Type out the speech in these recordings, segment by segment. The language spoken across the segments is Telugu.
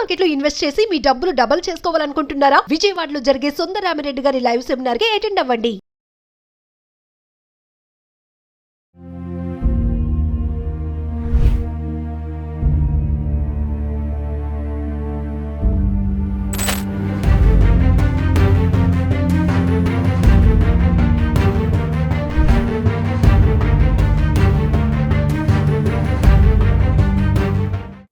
మార్కెట్ లో ఇన్వెస్ట్ చేసి మీ డబ్బులు డబుల్ చేసుకోవాలనుకుంటున్నారా? విజయవాడలో జరిగే సుందరరామిరెడ్డి గారి లైవ్ సెమినార్ కి అటెండ్ అవ్వండి.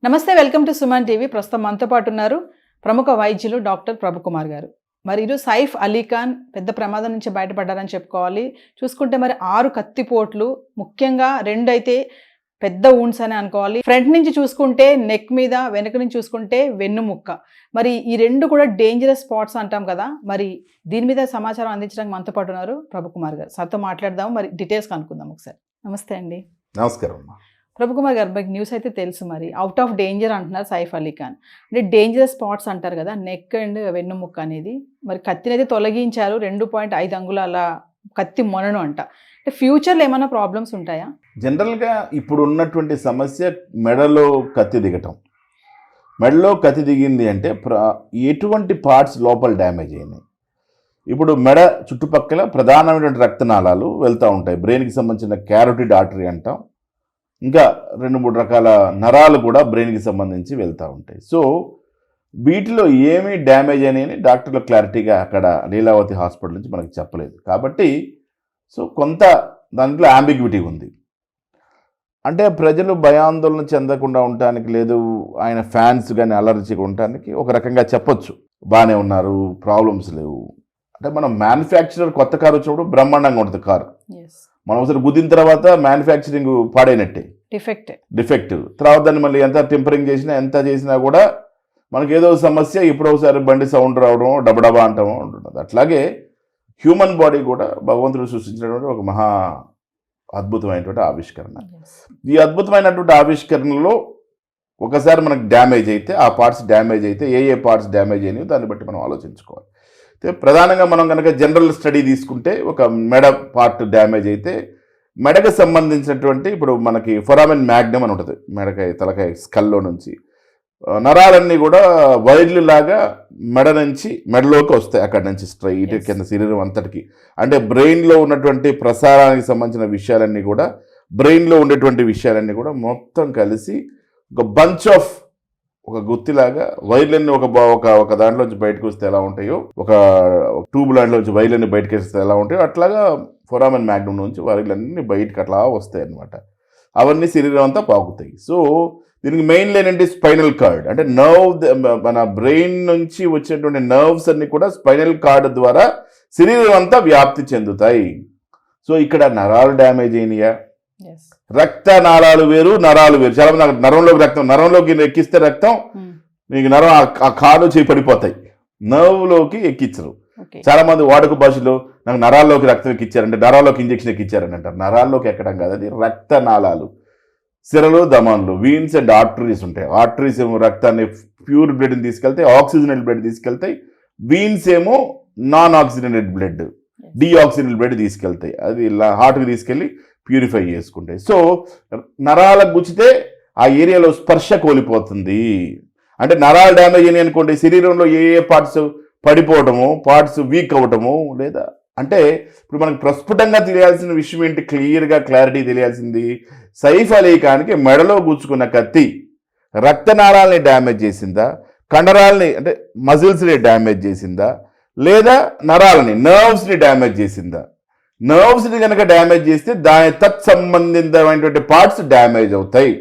నమస్తే, వెల్కమ్ టు సుమన్ టీవీ. ప్రస్తుతం మనతో పాటు ఉన్నారు ప్రముఖ వైద్యులు డాక్టర్ ప్రభుకుమార్ గారు. మరి ఈరోజు సైఫ్ అలీ ఖాన్ పెద్ద ప్రమాదం నుంచి బయటపడ్డారని చెప్పుకోవాలి. చూసుకుంటే మరి 6 కత్తిపోట్లు, ముఖ్యంగా 2 అయితే పెద్ద ఊండ్స్ అని అనుకోవాలి. ఫ్రంట్ నుంచి చూసుకుంటే నెక్ మీద, వెనక నుంచి చూసుకుంటే వెన్నుముక్క. మరి ఈ 2 కూడా డేంజరస్ స్పాట్స్ అంటాం కదా. మరి దీని మీద సమాచారం అందించడానికి మనతో పాటు ఉన్నారు ప్రభుకుమార్ గారు. సార్తో మాట్లాడదాం, మరి డీటెయిల్స్ కనుక్కుందాం ఒకసారి. నమస్తే అండి. నమస్కారం. ప్రభుకుమార్ గారు, మీకు న్యూస్ అయితే తెలుసు, మరి అవుట్ ఆఫ్ డేంజర్ అంటున్నారు సైఫ్ అలీ ఖాన్. అంటే డేంజరస్ స్పాట్స్ అంటారు కదా, నెక్ అండ్ వెన్నుముక్క అనేది. మరి కత్తినైతే తొలగించారు, 2.5 అంగుళాల కత్తి మొనను అంట. అంటే ఫ్యూచర్లో ఏమైనా ప్రాబ్లమ్స్ ఉంటాయా? జనరల్గా ఇప్పుడు ఉన్నటువంటి సమస్య మెడలో కత్తి దిగటం. మెడలో కత్తి దిగింది అంటే ఎటువంటి పార్ట్స్ లోపల డ్యామేజ్ అయినాయి. ఇప్పుడు మెడ చుట్టుపక్కల ప్రధానమైనటువంటి రక్తనాళాలు వెళ్తూ ఉంటాయి. బ్రెయిన్కి సంబంధించిన క్యారోటిడ్ ఆర్టరీ అంటాం. ఇంకా 2-3 రకాల నరాలు కూడా బ్రెయిన్కి సంబంధించి వెళ్తూ ఉంటాయి. సో వీటిలో ఏమీ డ్యామేజ్ అనేది డాక్టర్లు క్లారిటీగా అక్కడ లీలావతి హాస్పిటల్ నుంచి మనకు చెప్పలేదు. కాబట్టి సో కొంత దాంట్లో అంబిగ్విటీ ఉంది. అంటే ప్రజలు భయాందోళన చెందకుండా ఉండటానికి, లేదు ఆయన ఫ్యాన్స్ కానీ అలర్జీగా ఉండటానికి ఒక రకంగా చెప్పొచ్చు, బాగానే ఉన్నారు, ప్రాబ్లమ్స్ లేవు. అంటే మనం మ్యానుఫ్యాక్చరర్ కొత్త కారు వచ్చినప్పుడు బ్రహ్మాండంగా ఉంటుంది కారు. మనం ఒకసారి గుద్దిన తర్వాత మ్యానుఫ్యాక్చరింగ్ పాడైనట్టే, డిఫెక్ట్. తర్వాత దాన్ని మళ్ళీ ఎంత టెంపరింగ్ చేసినా, ఎంత చేసినా కూడా మనకి ఏదో సమస్య, ఇప్పుడు ఒకసారి బండి సౌండ్ రావడం, డబడబా అంటామో ఉంటున్నది. అట్లాగే హ్యూమన్ బాడీ కూడా భగవంతుడు సృష్టించినటువంటి ఒక మహా అద్భుతమైనటువంటి ఆవిష్కరణ. ఈ అద్భుతమైనటువంటి ఆవిష్కరణలో ఒకసారి మనకు డ్యామేజ్ అయితే, ఆ పార్ట్స్ డ్యామేజ్ అయితే ఏ పార్ట్స్ డ్యామేజ్ అయినాయో దాన్ని బట్టి మనం ఆలోచించుకోవాలి. ప్రధానంగా మనం కనుక జనరల్ స్టడీ తీసుకుంటే, ఒక మెడ పార్ట్ డ్యామేజ్ అయితే మెడకు సంబంధించినటువంటి, ఇప్పుడు మనకి ఫొరామెన్ మ్యాగ్నమ్ అని ఉంటుంది మెడకాయ, తలకాయ స్కల్లో నుంచి నరాలన్నీ కూడా వైర్లు లాగా మెడ నుంచి మెడలోకి వస్తాయి. అక్కడి నుంచి స్ట్రైట్ కింద శరీరం అంతటికి. అంటే బ్రెయిన్లో ఉన్నటువంటి ప్రసారానికి సంబంధించిన విషయాలన్నీ కూడా, బ్రెయిన్లో ఉండేటువంటి విషయాలన్నీ కూడా మొత్తం కలిసి ఒక బంచ్ ఆఫ్, ఒక గుత్తిలాగా వైర్లన్నీ ఒక దాంట్లోంచి బయటకు వస్తే ఎలా ఉంటాయో, ఒక ట్యూబ్ లాంటిలోంచి వైర్లన్నీ బయటకు వస్తే ఎలా ఉంటాయో, అట్లాగా ఫొరామెన్ మ్యాగ్నమ్ నుంచి వైర్లన్నీ బయటకు అట్లా వస్తాయి అన్నమాట. అవన్నీ శరీరం అంతా పాకుతాయి. సో దీనికి మెయిన్ ఏంటంటే స్పైనల్ కార్డ్. అంటే మన బ్రెయిన్ నుంచి వచ్చేటువంటి నర్వ్స్ అన్ని కూడా స్పైనల్ కార్డ్ ద్వారా శరీరం అంతా వ్యాప్తి చెందుతాయి. సో ఇక్కడ నరాలు డ్యామేజ్ అయినాయా? రక్తనాళాలు వేరు, నరాలు వేరు. చాలా మంది నరంలోకి ఎక్కిస్తే రక్తం మీకు నరం ఆ కాలు చేయి పడిపోతాయి, నర్వ్లోకి ఎక్కించరు. చాలా మంది వాడుక భాషలో నాకు నరాల్లోకి రక్తం ఎక్కించారంటే, నరాల్లోకి ఇంజక్షన్ ఎక్కించారని అంటారు. నరాల్లోకి ఎక్కడం కాదు, అది రక్తనాళాలు, సిరలు, దమాన్లు, వీన్స్ అండ్ ఆర్టరీస్ ఉంటాయి. ఆర్టరీస్ ఏమో రక్తాన్ని, ప్యూర్ బ్లడ్ని తీసుకెళ్తాయి, ఆక్సిజనేటెడ్ బ్లడ్ తీసుకెళ్తాయి. వీన్స్ ఏమో non oxygenated blood, deoxygenated blood తీసుకెళ్తాయి. అది హార్ట్కి తీసుకెళ్ళి ప్యూరిఫై చేసుకుంటాయి. సో నరాలకు గుచ్చితే ఆ ఏరియాలో స్పర్శ కోల్పోతుంది. అంటే నరాలు డ్యామేజ్ అయినాయి అనుకోండి, శరీరంలో ఏ పార్ట్స్ పడిపోవటము, పార్ట్స్ వీక్ అవ్వటము, లేదా అంటే ఇప్పుడు మనకు ప్రస్ఫుటంగా తెలియాల్సిన విషయం ఏంటి, క్లారిటీ తెలియాల్సింది, సైఫ్ అలీ ఖాన్కి మెడలో గుచ్చుకున్న కత్తి రక్తనాళాలని డ్యామేజ్ చేసిందా, కండరాలని అంటే మజిల్స్ని డ్యామేజ్ చేసిందా, లేదా నరాలని, నర్వ్స్ని డ్యామేజ్ చేసిందా? నర్వ్స్ని కనుక డ్యామేజ్ చేస్తే దాని తత్సంబంధితమైనటువంటి పార్ట్స్ డ్యామేజ్ అవుతాయి.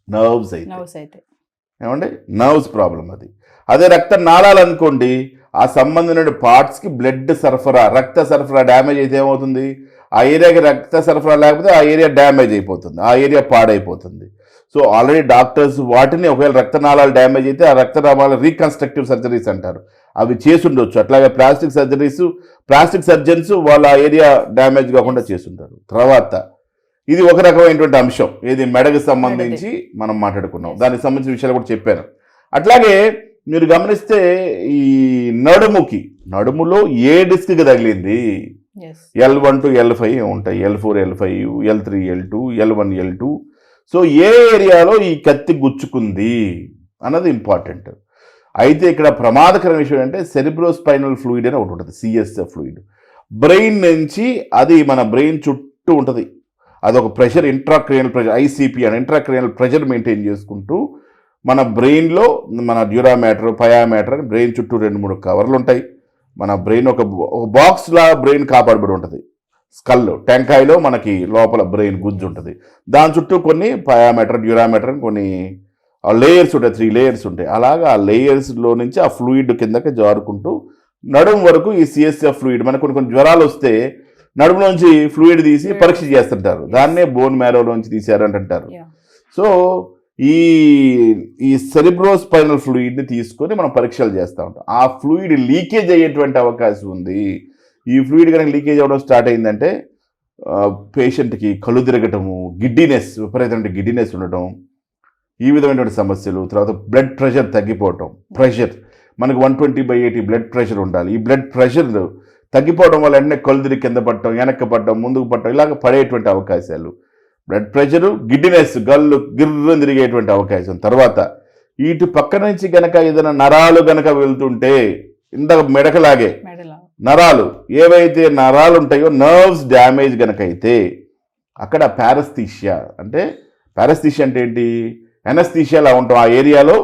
నర్వ్స్ అయితే ఏమంటే నర్వ్స్ ప్రాబ్లం అది. అదే రక్త నాళాలు అనుకోండి, ఆ సంబంధమైన పార్ట్స్కి బ్లడ్ సరఫరా, రక్త సరఫరా డ్యామేజ్ అయితే ఏమవుతుంది, ఆ ఏరియాకి రక్త సరఫరా లేకపోతే ఆ ఏరియా డ్యామేజ్ అయిపోతుంది, ఆ ఏరియా పాడైపోతుంది. సో ఆల్రెడీ డాక్టర్స్ వాటిని, ఒకవేళ రక్తనాళాలు డ్యామేజ్ అయితే ఆ రక్తనాళాలు రీకన్స్ట్రక్టివ్ సర్జరీస్ అంటారు, అవి చేసుండొచ్చు. అట్లాగే ప్లాస్టిక్ సర్జన్స్ వాళ్ళ ఏరియా డ్యామేజ్ కాకుండా చేసుంటారు. తర్వాత ఇది ఒక రకమైనటువంటి అంశం, ఏది మెడకు సంబంధించి మనం మాట్లాడుకున్నాం, దానికి సంబంధించిన విషయాలు కూడా చెప్పాను. అట్లాగే మీరు గమనిస్తే ఈ నడుములో ఏ డిస్క్కి తగిలింది, L1 to L5 ఉంటాయి, L4 L5 L3 L2 L1 L2. So ఏ ఏరియాలో ఈ కత్తి గుచ్చుకుంది, అన్నది ఇంపార్టెంట్. అయితే ఇక్కడ ప్రమాదకరమైన విషయం అంటే సెరిబ్రోస్పైనల్ ఫ్లూయిడ్ అని ఒకటి ఉంటుంది, సిఎస్ఎఫ్ ఫ్లూయిడ్. బ్రెయిన్ నుంచి అది మన బ్రెయిన్ చుట్టూ ఉంటుంది. అదొక ప్రెషర్, ఇంట్రాక్రేనియల్ ప్రెషర్, ఐసిపి అని ఇంట్రాక్రేనియల్ ప్రెషర్ మెయింటైన్ చేసుకుంటూ మన బ్రెయిన్లో మన డ్యూరా మ్యాటర్, పయా మ్యాటర్ అని బ్రెయిన్ చుట్టూ 2-3 కవర్లు ఉంటాయి. మన బ్రెయిన్ ఒక బాక్స్లా బ్రెయిన్ కాపాడబడి ఉంటుంది. స్కల్ టెంకాయలో మనకి లోపల బ్రెయిన్ గుజ్జు ఉంటుంది, దాని చుట్టూ కొన్ని పయా మ్యాటర్, డ్యూరా మ్యాటర్ అని కొన్ని లేయర్స్ ఉంటాయి, 3 లేయర్స్ ఉంటాయి. అలాగా ఆ లేయర్స్లో నుంచి ఆ ఫ్లూయిడ్ కిందకి జారుకుంటూ నడుము వరకు ఈ సిఎస్ఎఫ్ ఫ్లూయిడ్, మనకు కొన్ని జ్వరాలు వస్తే నడుములోంచి ఫ్లూయిడ్ తీసి పరీక్ష చేస్తుంటారు, దాన్నే బోన్ మ్యారోలోంచి తీశారు అంటుంటారు. సో ఈ సెరిబ్రోస్పైనల్ ఫ్లూయిడ్ని తీసుకొని మనం పరీక్షలు చేస్తూ ఉంటాం. ఆ ఫ్లూయిడ్ లీకేజ్ అయ్యేటువంటి అవకాశం ఉంది. ఈ ఫ్లూయిడ్ కనుక లీకేజ్ అవ్వడం స్టార్ట్ అయిందంటే పేషెంట్కి కళ్ళు తిరగటము, గిడ్డినెస్, విపరీతమైన గిడ్డినెస్ ఉండటం, ఈ విధమైనటువంటి సమస్యలు. తర్వాత బ్లడ్ ప్రెషర్ తగ్గిపోవటం, ప్రెషర్ మనకు 120/80 బ్లడ్ ప్రెషర్ ఉండాలి. ఈ బ్లడ్ ప్రెషర్ తగ్గిపోవడం వల్ల వెంటనే కళ్ళు తిరిగి కింద పడటం, వెనక్కి పడటం, ముందుకు పడటం, ఇలాగ పడేటువంటి అవకాశాలు. బ్లడ్ ప్రెషరు, గిడ్డినెస్, గల్లు గిర్రం తిరిగేటువంటి అవకాశం. తర్వాత ఇటు పక్క నుంచి గనక ఏదైనా నరాలు గనక వెళ్తుంటే, ఇందాక మెడకలాగే నరాలు ఏవైతే నరాలు ఉంటాయో నర్వ్స్ డ్యామేజ్ గనక అయితే అక్కడ పారస్థీషియా అంటే ఏంటి, ఎనస్థీషియాలా ఉంటాం. ఆ ఏరియాలో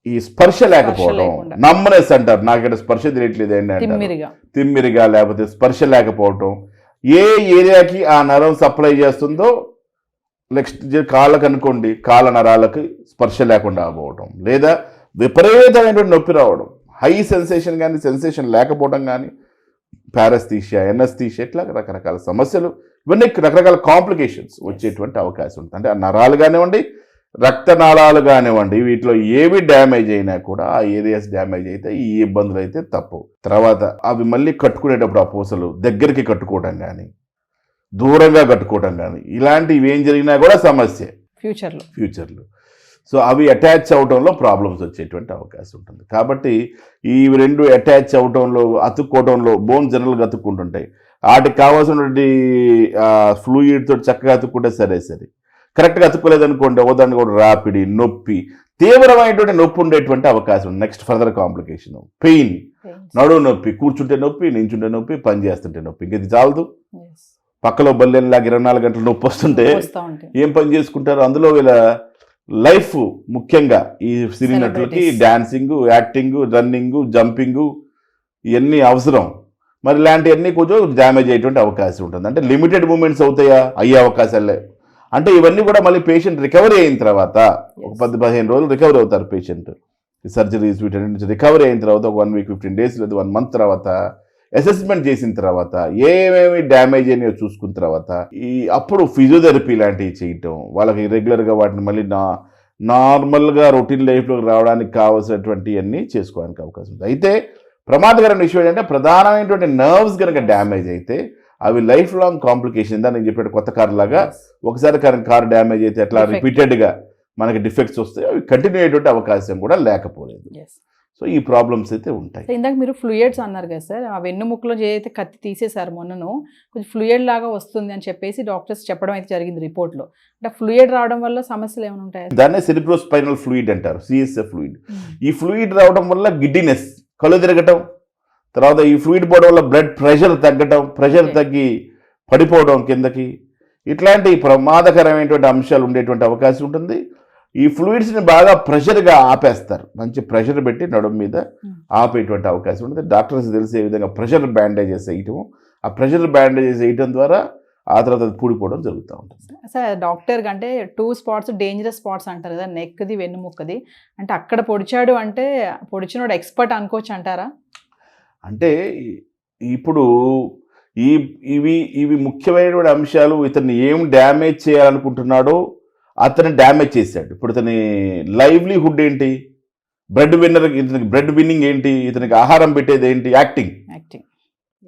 ఈ స్పర్శ లేకపోవడం, నమ్మనెస్ అంటారు. నాకు ఇక్కడ స్పర్శ తెలియట్లేదు ఏంటంటే తిమ్మిరిగా, లేకపోతే స్పర్శ లేకపోవటం. ఏ ఏరియాకి ఆ నరం సప్లై చేస్తుందో, నెక్స్ట్ కాళ్ళకు అనుకోండి, కాళ్ళ నరాలకు స్పర్శ లేకుండా పోవడం, లేదా విపరీతమైనటువంటి నొప్పి రావడం, హై సెన్సేషన్ కానీ సెన్సేషన్ లేకపోవడం కానీ, పారస్థీషియా, ఎనస్థీషియా, ఇట్లా రకరకాల సమస్యలు, ఇవన్నీ రకరకాల కాంప్లికేషన్స్ వచ్చేటువంటి అవకాశం ఉంటుంది. అంటే ఆ నరాలు కానివ్వండి, రక్తనాళాలు కానివ్వండి, వీటిలో ఏవి డ్యామేజ్ అయినా కూడా, ఆ ఏరియాస్ డ్యామేజ్ అయితే ఈ ఇబ్బందులు అయితే తప్పు. తర్వాత అవి మళ్ళీ కట్టుకునేటప్పుడు ఆ పూసలు దగ్గరికి కట్టుకోవడం కానీ, దూరంగా కట్టుకోవడం కానీ, ఇలాంటివి ఏం జరిగినా కూడా సమస్య ఫ్యూచర్లో. సో అవి అటాచ్ అవడంలో ప్రాబ్లమ్స్ వచ్చేటువంటి అవకాశం ఉంటుంది. కాబట్టి ఈ 2 అటాచ్ అవడంలో, అతుక్కోవడంలో, బోన్ జనరల్గా అతుక్కుంటుంటాయి. వాటికి కావాల్సినటువంటి ఫ్లూయిడ్ తోటి చక్కగా అతుక్కుంటే సరే, కరెక్ట్గా అతుక్కోలేదనుకోండి, ఒకదాన్ని కూడా రాపిడి, నొప్పి, తీవ్రమైనటువంటి నొప్పి ఉండేటువంటి అవకాశం. నెక్స్ట్ ఫర్దర్ కాంప్లికేషన్ పెయిన్, నడువు నొప్పి, కూర్చుంటే నొప్పి, నించుంటే నొప్పి, పని చేస్తుంటే నొప్పి. ఇంక ఇది చాలదు, పక్కలో బల్లెల్లాగా 24 గంటలు నొప్పి వస్తుంటే ఏం పని చేసుకుంటారు. అందులో వీళ్ళ లైఫ్ ముఖ్యంగా ఈ సినీ నటులకి డాన్సింగ్, యాక్టింగ్, రన్నింగ్, జంపింగ్ ఇవన్నీ అవసరం. మరి ఇలాంటివన్నీ కొంచెం డ్యామేజ్ అయ్యేటువంటి అవకాశం ఉంటుంది. అంటే లిమిటెడ్ మూమెంట్స్ అవుతాయా, అయ్యే అవకాశాలే. అంటే ఇవన్నీ కూడా మళ్ళీ పేషెంట్ రికవరీ అయిన తర్వాత ఒక 10-15 రోజులు రికవరీ అవుతారు పేషెంట్. ఈ సర్జరీస్ వీటి నుంచి రికవరీ అయిన తర్వాత ఒక 1 వీక్, 15 డేస్ లేదా 1 మంత్ తర్వాత అసెస్మెంట్ చేసిన తర్వాత ఏమేమి డ్యామేజ్ అయినాయో చూసుకున్న తర్వాత అప్పుడు ఫిజియోథెరపీ లాంటివి చేయటం, వాళ్ళకి రెగ్యులర్గా వాటిని మళ్ళీ నార్మల్గా రొటీన్ లైఫ్లోకి రావడానికి కావాల్సినటువంటి అన్నీ చేసుకోవడానికి అవకాశం ఉంది. అయితే ప్రమాదకరమైన విషయం ఏంటంటే ప్రధానమైనటువంటి నర్వ్స్ కనుక డ్యామేజ్ అయితే అవి లైఫ్ లాంగ్ కాంప్లికేషన్. నేను చెప్పాడు కొత్త కార్ లాగా, ఒకసారి కార్ డ్యామేజ్ అయితే అట్లా రిపీటెడ్గా మనకి డిఫెక్ట్స్ వస్తాయి, అవి కంటిన్యూ అయ్యేటువంటి అవకాశం కూడా లేకపోలేదు. సో ఈ ప్రాబ్లమ్స్ అయితే ఉంటాయి. ఇందాక మీరు ఫ్లూయిడ్స్ అన్నారు కదా సార్, ఆ వెన్నుముక్కలో అయితే కత్తి తీసేశారు మొన్నను, కొంచెం ఫ్లూయిడ్ లాగా వస్తుంది అని చెప్పేసి డాక్టర్స్ చెప్పడం అయితే జరిగింది రిపోర్ట్లో. అంటే ఫ్లూయిడ్ రావడం వల్ల సమస్యలు ఏమైనా ఉంటాయి? దాన్నే సెరిబ్రోస్పైనల్ ఫ్లూయిడ్ అంటారు, సిఎస్ఎఫ్ ఫ్లూయిడ్. ఈ ఫ్లూయిడ్ రావడం వల్ల గిడ్డినెస్, కళ్ళు తిరగటం, తర్వాత ఈ ఫ్లూయిడ్ పోవడం వల్ల బ్లడ్ ప్రెషర్ తగ్గటం, ప్రెషర్ తగ్గి పడిపోవడం కిందకి, ఇట్లాంటి ప్రమాదకరమైనటువంటి అంశాలు ఉండేటువంటి అవకాశం ఉంటుంది. ఈ ఫ్లూయిడ్స్ని బాగా ప్రెషర్గా ఆపేస్తారు, మంచి ప్రెషర్ పెట్టి నడుము మీద ఆపేటువంటి అవకాశం ఉంటుంది. డాక్టర్స్ తెలిసే విధంగా ప్రెషర్ బ్యాండేజెస్ వేయటం, ఆ ప్రెషర్ బ్యాండేజెస్ వేయటం ద్వారా ఆ తర్వాత అది పూడిపోవడం జరుగుతూ ఉంటుంది. సార్ డాక్టర్ అంటే 2 స్పాట్స్ డేంజరస్ స్పాట్స్ అంటారు కదా, నెక్ది, వెన్నుముక్కది, అంటే అక్కడ పొడిచాడు అంటే పొడిచినోడు ఎక్స్పర్ట్ అనుకోవచ్చు అంటారా? అంటే ఇప్పుడు ఇవి ముఖ్యమైనటువంటి అంశాలు. ఇతన్ని ఏం డ్యామేజ్ చేయాలనుకుంటున్నాడో అతను డ్యామేజ్ చేశాడు. ఇప్పుడు ఇతని లైవ్లీహుడ్ ఏంటి, బ్రెడ్ విన్నింగ్ ఏంటి, ఇతనికి ఆహారం పెట్టేది ఏంటి, యాక్టింగ్.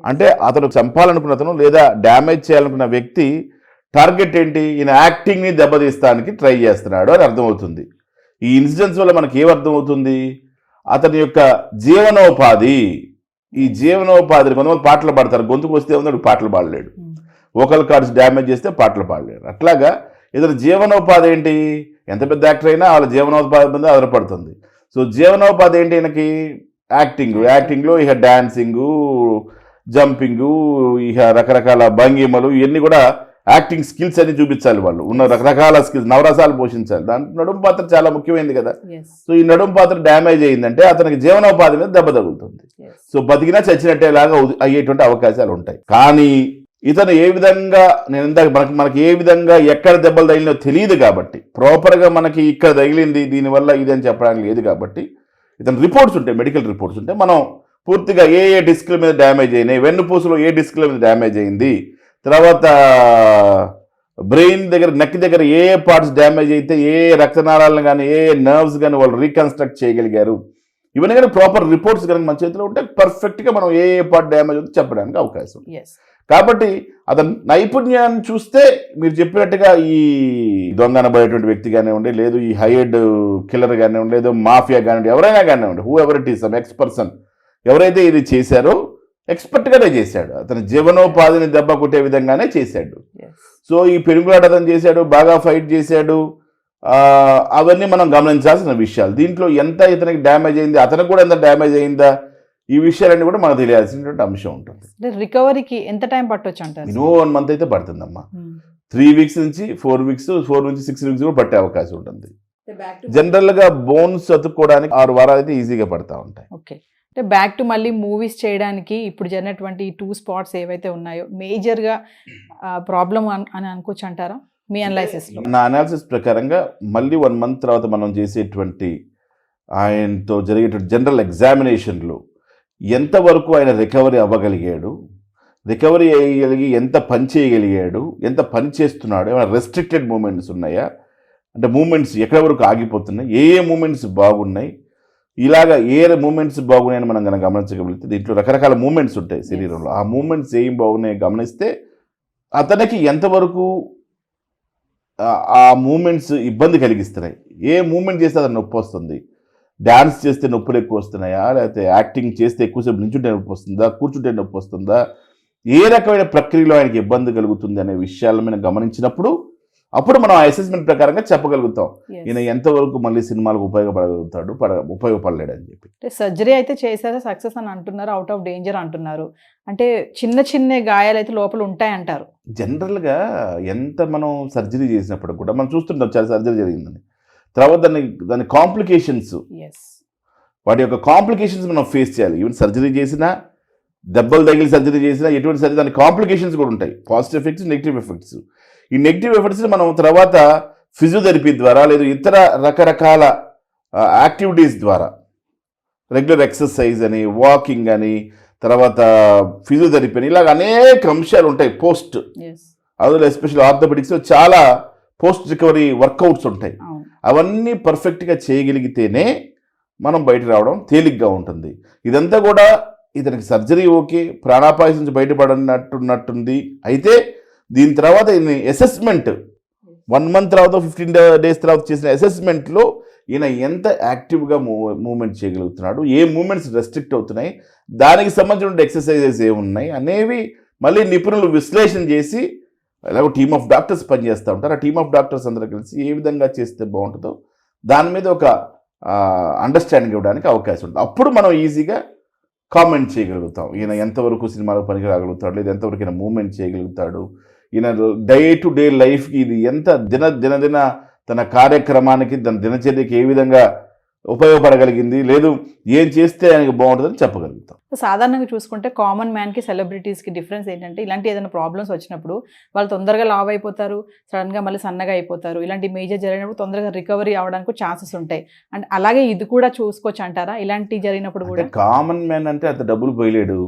అంటే అతను చంపాలనుకున్న అతను లేదా డ్యామేజ్ చేయాలనుకున్న వ్యక్తి టార్గెట్ ఏంటి, ఈయన యాక్టింగ్ని దెబ్బతీస్తానికి ట్రై చేస్తున్నాడు అని అర్థమవుతుంది. ఈ ఇన్సిడెంట్స్ వల్ల మనకి ఏమర్థమవుతుంది, అతని యొక్క జీవనోపాధి, ఈ జీవనోపాధిని కొంతమంది పాటలు పాడతారు, గొంతుకు వస్తే ఉన్నాడు పాటలు పాడలేడు, వోకల్ కార్డ్స్ డ్యామేజ్ చేస్తే పాటలు పాడలేడు. అట్లాగా ఇతని జీవనోపాధి ఏంటి, ఎంత పెద్ద యాక్టర్ అయినా వాళ్ళ జీవనోపాధి మీద ఆధారపడుతుంది. సో జీవనోపాధి ఏంటి ఈయనకి? యాక్టింగ్లో ఇక డాన్సింగు, జంపింగు, ఇక రకరకాల భంగిమలు, ఇవన్నీ కూడా యాక్టింగ్ స్కిల్స్ అని చూపించాలి. వాళ్ళు ఉన్న రకరకాల స్కిల్స్, నవరసాలు పోషించాలి. దాంట్లో నడుము పాత్ర చాలా ముఖ్యమైనది కదా. సో ఈ నడుము పాత్ర డ్యామేజ్ అయ్యిందంటే అతనికి జీవనోపాధి మీద దెబ్బ తగులుతుంది. సో బతికినా చచ్చినట్టే లాగా అయ్యేటువంటి అవకాశాలు ఉంటాయి. కానీ ఇతను ఏ విధంగా, నేను ఇందాక మనకి ఏ విధంగా ఎక్కడ దెబ్బలు తగిలినో తెలియదు కాబట్టి, ప్రాపర్గా మనకి ఇక్కడ తగిలింది దీనివల్ల ఇది అని చెప్పడానికి లేదు కాబట్టి, ఇతను రిపోర్ట్స్ ఉంటాయి, మెడికల్ రిపోర్ట్స్ ఉంటాయి. మనం పూర్తిగా ఏ డిస్క్ల మీద డ్యామేజ్ అయినాయి, వెన్నుపూసలో ఏ డిస్క్ల మీద డ్యామేజ్ అయింది, తర్వాత బ్రెయిన్ దగ్గర, నెక్ దగ్గర ఏ పార్ట్స్ డ్యామేజ్ అయితే, ఏ రక్తనాళాలను కానీ ఏ నర్వ్స్ కానీ వాళ్ళు రీకన్స్ట్రక్ట్ చేయగలిగారు, ఇవన్నీ కానీ ప్రాపర్ రిపోర్ట్స్ కనుక మన చేతిలో ఉంటే పర్ఫెక్ట్గా మనం ఏ పార్ట్ డ్యామేజ్ అవుతుందో చెప్పడానికి అవకాశం ఉంది. కాబట్టి అతని నైపుణ్యాన్ని చూస్తే మీరు చెప్పినట్టుగా ఈ దొంగనబోయేటువంటి వ్యక్తి కానివ్వండి, లేదు ఈ హైయర్డ్ కిల్లర్ కానివ్వండి, లేదు మాఫియా కానివ్వండి, ఎవరైనా కానివ్వండి, whoever it is, some x person ఎవరైతే ఇది చేశారో ఎక్స్పర్ట్గానే చేశాడు. అతని జీవనోపాధిని దెబ్బ కొట్టే విధంగానే చేశాడు. సో ఈ పెనుగులాట అతను చేశాడు, బాగా ఫైట్ చేశాడు, అవన్నీ మనం గమనించాల్సిన విషయాలు. దీంట్లో ఎంత ఇతనికి డ్యామేజ్ అయింది, అతనికి కూడా ఎంత డ్యామేజ్ అయిందా, ఈ విషయాలన్నీ కూడా మనకు తెలియాల్సినటువంటి అంశం ఉంటుంది. రికవరీకి ఎంత టైం పట్టొచ్చు అంటారు? మినిమం 1 month అయితే పడుతుందమ్మా. 3 weeks నుంచి 4 weeks, 4 నుంచి 6 weeks కూడా పట్టే అవకాశం ఉంటుంది. జనరల్గా బోన్స్ అతుక్కోవడానికి 6 వారాలు అయితే ఈజీగా పడతా ఉంటాయి. ఓకే, అంటే బ్యాక్ టు మళ్ళీ మూవీస్ చేయడానికి ఇప్పుడు జరిగినటువంటి ఈ 2 spots ఏవైతే ఉన్నాయో మేజర్గా ప్రాబ్లం అని అనుకోవచ్చు అంటారా మీ అనాలిసిస్లో? నా అనాలిసిస్ ప్రకారంగా మళ్ళీ 1 month తర్వాత మనం చేసేటువంటి ఆయనతో జరిగేటువంటి జనరల్ ఎగ్జామినేషన్లో ఎంతవరకు ఆయన రికవరీ అవ్వగలిగాడు, రికవరీ అయ్యగలిగి ఎంత పని చేయగలిగాడు, ఎంత పని చేస్తున్నాడు, ఏమైనా రెస్ట్రిక్టెడ్ మూమెంట్స్ ఉన్నాయా, అంటే మూమెంట్స్ ఎక్కడి వరకు ఆగిపోతున్నాయి, ఏ మూమెంట్స్ బాగున్నాయి, ఇలాగా ఏ మూమెంట్స్ బాగున్నాయని మనం కనుక గమనించగలిగితే, దీంట్లో రకరకాల మూమెంట్స్ ఉంటాయి శరీరంలో, ఆ మూమెంట్స్ ఏం బాగున్నాయో గమనిస్తే అతనికి ఎంతవరకు ఆ మూమెంట్స్ ఇబ్బంది కలిగిస్తున్నాయి, ఏ మూమెంట్ చేస్తే అతను నొప్పి వస్తుంది, డ్యాన్స్ చేస్తే నొప్పులు ఎక్కువ వస్తున్నాయా, లేకపోతే యాక్టింగ్ చేస్తే ఎక్కువసేపు నించుంటే నొప్పి వస్తుందా, కూర్చుంటే నొప్పి వస్తుందా, ఏ రకమైన ప్రక్రియలో ఆయనకి ఇబ్బంది కలుగుతుంది అనే విషయాలను మనం గమనించినప్పుడు అప్పుడు మనం అసెస్మెంట్ ప్రకారంగా చెప్పగలుగుతాం ఈయన ఎంతవరకు మళ్ళీ సినిమాలకు ఉపయోగపడగలుగుతాడు, ఉపయోగపడలేడు అని చెప్పి. సర్జరీ అయితే చేశారా, సక్సెస్ అని అంటున్నారు, అవుట్ ఆఫ్ డేంజర్ అంటున్నారు, అంటే చిన్న చిన్న గాయాలు అయితే లోపల ఉంటాయంటారు. జనరల్గా ఎంత మనం సర్జరీ చేసినప్పుడు కూడా మనం చూస్తుంటాం చాలా సర్జరీ జరిగిందని, తర్వాత దాని కాంప్లికేషన్స్, వాటి యొక్క కాంప్లికేషన్స్ మనం ఫేస్ చేయాలి. ఈవెన్ సర్జరీ చేసినా, దెబ్బలు తగిలి సర్జరీ చేసినా, ఎటువంటి సర్జరీ దాని కాంప్లికేషన్స్ కూడా ఉంటాయి, పాజిటివ్ ఎఫెక్ట్స్, నెగిటివ్ ఎఫెక్ట్స్. ఈ నెగిటివ్ ఎఫెక్ట్స్ని మనం తర్వాత ఫిజియోథెరపీ ద్వారా లేదా ఇతర రకరకాల యాక్టివిటీస్ ద్వారా, రెగ్యులర్ ఎక్సర్సైజ్ అని, వాకింగ్ అని, తర్వాత ఫిజియోథెరపీ అని, ఇలాగ అనేక అంశాలు ఉంటాయి పోస్ట్, అందులో ఎస్పెషల్ ఆర్థోపెడిక్స్లో చాలా పోస్ట్ రికవరీ వర్కౌట్స్ ఉంటాయి. అవన్నీ పర్ఫెక్ట్గా చేయగలిగితేనే మనం బయట రావడం తేలిగ్గా ఉంటుంది. ఇదంతా కూడా ఇతనికి సర్జరీ ఓకే, ప్రాణాపాయం నుంచి బయటపడినట్టున్నట్టుంది. అయితే దీని తర్వాత ఈయన అసెస్మెంట్ 1 month తర్వాత 15 days తర్వాత చేసిన అసెస్మెంట్లో ఈయన ఎంత యాక్టివ్గా మూమెంట్ చేయగలుగుతున్నాడు, ఏ మూమెంట్స్ రెస్ట్రిక్ట్ అవుతున్నాయి, దానికి సంబంధించిన ఎక్సర్సైజెస్ ఏమున్నాయి అనేవి మళ్ళీ నిపుణులు విశ్లేషణ చేసి, ఎలాగో టీమ్ ఆఫ్ డాక్టర్స్ పనిచేస్తూ ఉంటారు, ఆ టీమ్ ఆఫ్ డాక్టర్స్ అందరూ కలిసి ఏ విధంగా చేస్తే బాగుంటుందో దాని మీద ఒక అండర్స్టాండింగ్ ఇవ్వడానికి అవకాశం ఉంటుంది. అప్పుడు మనం ఈజీగా కామెంట్ చేయగలుగుతాం, ఈయన ఎంతవరకు సినిమాలో పనికి రాగలుగుతాడు, లేదా ఎంతవరకు ఈయన మూమెంట్ చేయగలుగుతాడు, ఈయన డే టు డే లైఫ్కి ఇది ఎంత దినదిన తన కార్యక్రమానికి, తన దినచర్యకి ఏ విధంగా ఉపయోగపడగలిగింది, లేదు ఏం చేస్తే ఆయనకి బాగుంటుందని చెప్పగలుగుతాం. సాధారణంగా చూసుకుంటే కామన్ మ్యాన్కి సెలబ్రిటీస్కి డిఫరెన్స్ ఏంటంటే, ఇలాంటి ఏదైనా ప్రాబ్లమ్స్ వచ్చినప్పుడు వాళ్ళు తొందరగా లావ్ అయిపోతారు, సడన్గా మళ్ళీ సన్నగా అయిపోతారు, ఇలాంటి మేజర్ జరిగినప్పుడు తొందరగా రికవరీ అవ్వడానికి ఛాన్సెస్ ఉంటాయి. అండ్ అలాగే ఇది కూడా చూసుకోవచ్చు అంటారా, ఇలాంటి జరిగినప్పుడు కూడా? కామన్ మ్యాన్ అంటే అంత డబ్బులు పోయలేడు,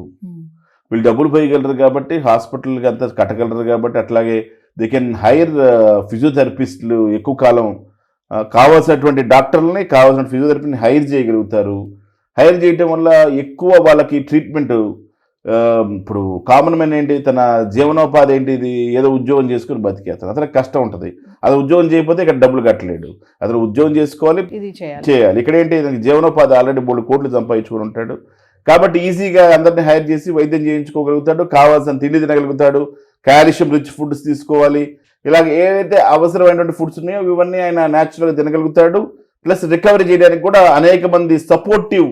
వీళ్ళు డబ్బులు పోయగలరు కాబట్టి హాస్పిటల్కి అంతా కట్టగలరు కాబట్టి, అట్లాగే దే కెన్ హైర్ ఫిజియోథెరపిస్టులు, ఎక్కువ కాలం కావాల్సినటువంటి డాక్టర్లని, కావాల్సిన ఫిజియోథెరపీని హైర్ చేయగలుగుతారు. హైర్ చేయటం వల్ల ఎక్కువ వాళ్ళకి ట్రీట్మెంట్. ఇప్పుడు కామన్ మ్యాన్ ఏంటి, తన జీవనోపాధి ఏంటి, ఇది ఏదో ఉద్యోగం చేసుకుని బతికేస్తాడు, అతనికి కష్టం ఉంటుంది, అది ఉద్యోగం చేయకపోతే ఇక్కడ డబ్బులు కట్టలేడు, అతను ఉద్యోగం చేసుకోవాలి, చేయాలి. ఇక్కడ ఏంటి, జీవనోపాధి ఆల్రెడీ 3 కోట్లు సంపాదించుకుని ఉంటాడు కాబట్టి ఈజీగా అందరినీ హైర్ చేసి వైద్యం చేయించుకోగలుగుతాడు, కావాల్సిన తిండి తినగలుగుతాడు, కాల్షియం రిచ్ ఫుడ్స్ తీసుకోవాలి, ఇలాగ ఏవైతే అవసరమైనటువంటి ఫుడ్స్ ఉన్నాయో ఇవన్నీ ఆయన న్యాచురల్గా తినగలుగుతాడు. ప్లస్ రికవరీ చేయడానికి కూడా అనేక మంది సపోర్టివ్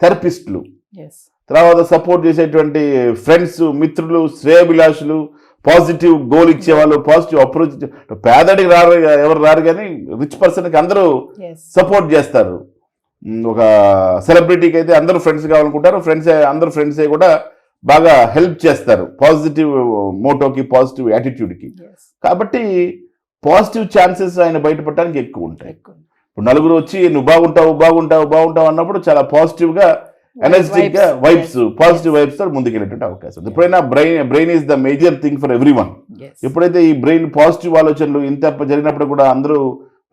థెరపిస్టులు, ఎస్ తర్వాత సపోర్ట్ చేసేటువంటి ఫ్రెండ్స్, మిత్రులు, శ్రేయభిలాషులు, పాజిటివ్ గోల్ ఇచ్చేవాళ్ళు, పాజిటివ్ అప్రోచ్. పేదడికి రారు, ఎవరు రారు, కానీ రిచ్ పర్సన్కి అందరూ ఎస్ సపోర్ట్ చేస్తారు. ఒక సెలబ్రిటీకి అయితే అందరూ ఫ్రెండ్స్ కావాలనుకుంటారు, అందరూ ఫ్రెండ్సే కూడా బాగా హెల్ప్ చేస్తారు పాజిటివ్ మోటోకి, పాజిటివ్ యాటిట్యూడ్కి. ఎస్ కాబట్టి పాజిటివ్ ఛాన్సెస్ ఆయన బయటపడడానికి ఎక్కువ ఉంటాయి. ఎక్కువ ఇప్పుడు నలుగురు వచ్చి నువ్వు బాగుంటావు అన్నప్పుడు చాలా పాజిటివ్గా, ఎనర్జెటిక్ గా వైబ్స్, పాజిటివ్ వైబ్స్ తో ముందుకెళ్ళేటువంటి అవకాశం ఉంది. ఎప్పుడైనా brain is the major thing for every one. ఎప్పుడైతే ఈ బ్రెయిన్ పాజిటివ్ ఆలోచనలు ఇంత జరిగినప్పుడు కూడా అందరూ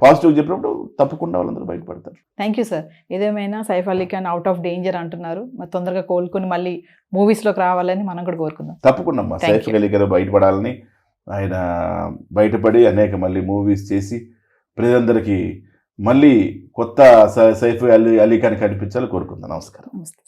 పాజిటివ్ చెప్పినప్పుడు తప్పకుండా వాళ్ళందరూ బయటపడతారు. Thank you sir. ఏదేమైనా Saif Ali Khan out of danger అంటున్నారు, మరి తొందరగా కోలుకొని మళ్ళీ మూవీస్లోకి రావాలని మనం కూడా కోరుకుందాం. తప్పకుండా అమ్మా, సైఫ్ అలీ ఖాన్ బయటపడాలని, ఆయన బయటపడి అనేక మళ్ళీ మూవీస్ చేసి ప్రజలందరికీ మళ్ళీ కొత్త సైఫ్ అలీ ఖాన్ కనిపించాలని కోరుకుందాం. నమస్కారం. నమస్తే.